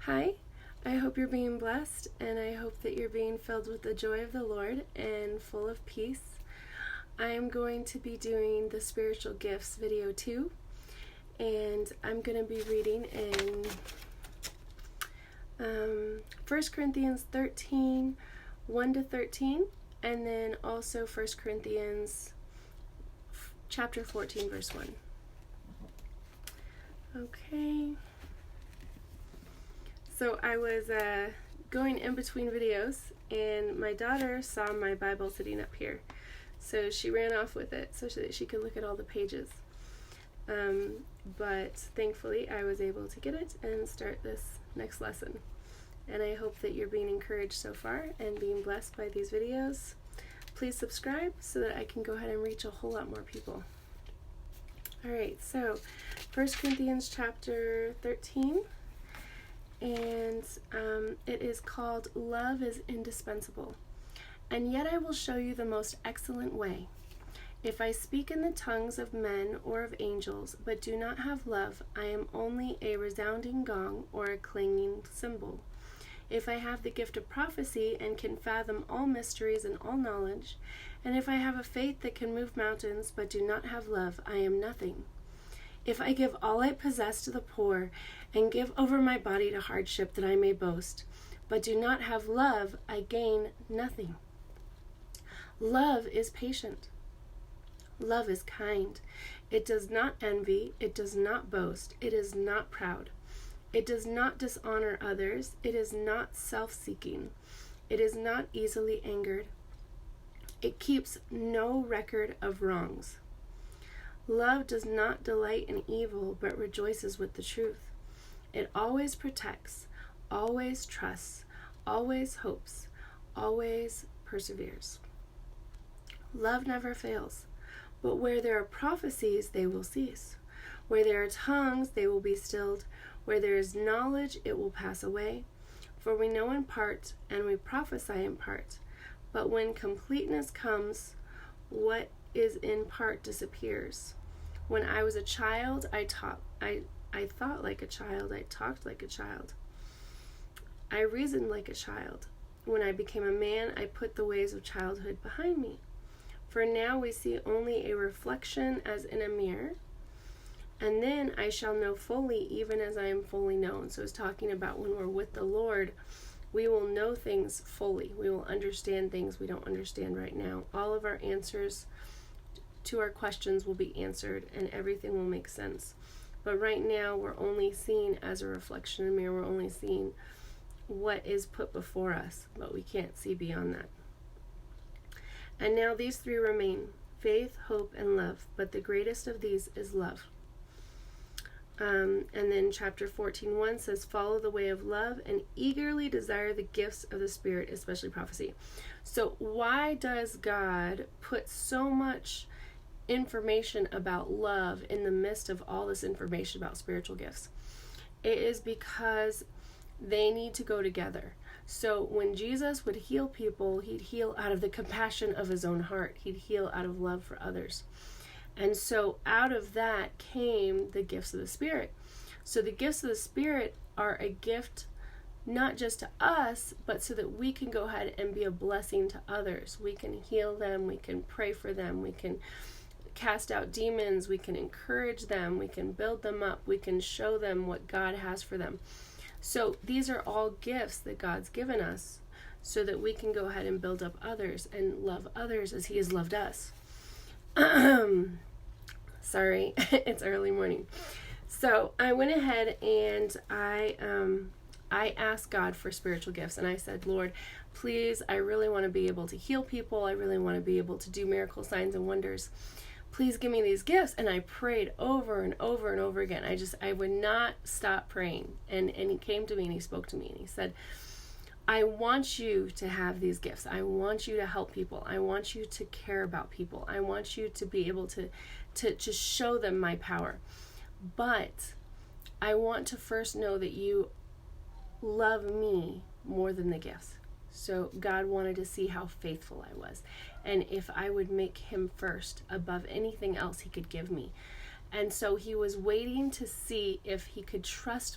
Hi, I hope you're being blessed, and I hope that you're being filled with the joy of the Lord and full of peace. I am going to be doing the spiritual gifts video 2, and I'm going to be reading in 1 Corinthians 13, 1-13, and then also 1 Corinthians chapter 14, verse 1. Okay. So I was going in between videos, and my daughter saw my Bible sitting up here. So she ran off with it so that she could look at all the pages. But thankfully I was able to get it and start this next lesson. And I hope that you're being encouraged so far and being blessed by these videos. Please subscribe so that I can go ahead and reach a whole lot more people. Alright, so 1 Corinthians chapter 13. And it is called Love is Indispensable. And yet I will show you the most excellent way. If I speak in the tongues of men or of angels, but do not have love, I am only a resounding gong or a clanging cymbal. If I have the gift of prophecy and can fathom all mysteries and all knowledge, and if I have a faith that can move mountains, but do not have love, I am nothing. If I give all I possess to the poor, and give over my body to hardship that I may boast, but do not have love, I gain nothing. Love is patient. Love is kind. It does not envy. It does not boast. It is not proud. It does not dishonor others. It is not self-seeking. It is not easily angered. It keeps no record of wrongs. Love does not delight in evil, but rejoices with the truth. It always protects, always trusts, always hopes, always perseveres. Love never fails, but where there are prophecies, they will cease. Where there are tongues, they will be stilled. Where there is knowledge, it will pass away. For we know in part, and we prophesy in part. But when completeness comes, what is in part disappears. When I was a child, I thought like a child. I talked like a child. I reasoned like a child. When I became a man, I put the ways of childhood behind me. For now we see only a reflection as in a mirror, and then I shall know fully, even as I am fully known. So it's talking about when we're with the Lord, we will know things fully. We will understand things we don't understand right now. All of our answers to our questions will be answered, and everything will make sense. But right now, we're only seeing as a reflection in a mirror. We're only seeing what is put before us, but we can't see beyond that. And now these three remain: faith, hope, and love. But the greatest of these is love. And then chapter 14:1 says, follow the way of love and eagerly desire the gifts of the Spirit, especially prophecy. So why does God put so much information about love in the midst of all this information about spiritual gifts? It is because they need to go together. So when Jesus would heal people, he'd heal out of the compassion of his own heart. He'd heal out of love for others. And so out of that came the gifts of the Spirit. So the gifts of the Spirit are a gift not just to us, but so that we can go ahead and be a blessing to others. We can heal them, we can pray for them, we can cast out demons, we can encourage them, we can build them up, we can show them what God has for them. So these are all gifts that God's given us so that we can go ahead and build up others and love others as he has loved us. Sorry, it's early morning. So I went ahead and I asked God for spiritual gifts, and I said, Lord, please, I really want to be able to heal people. I really want to be able to do miracle signs and wonders. Please give me these gifts. And I prayed over and over and over again. I would not stop praying. And he came to me and he spoke to me and he said, I want you to have these gifts. I want you to help people. I want you to care about people. I want you to be able to show them my power. But I want to first know that you love me more than the gifts. So God wanted to see how faithful I was, and if I would make him first above anything else he could give me. And so he was waiting to see if he could trust me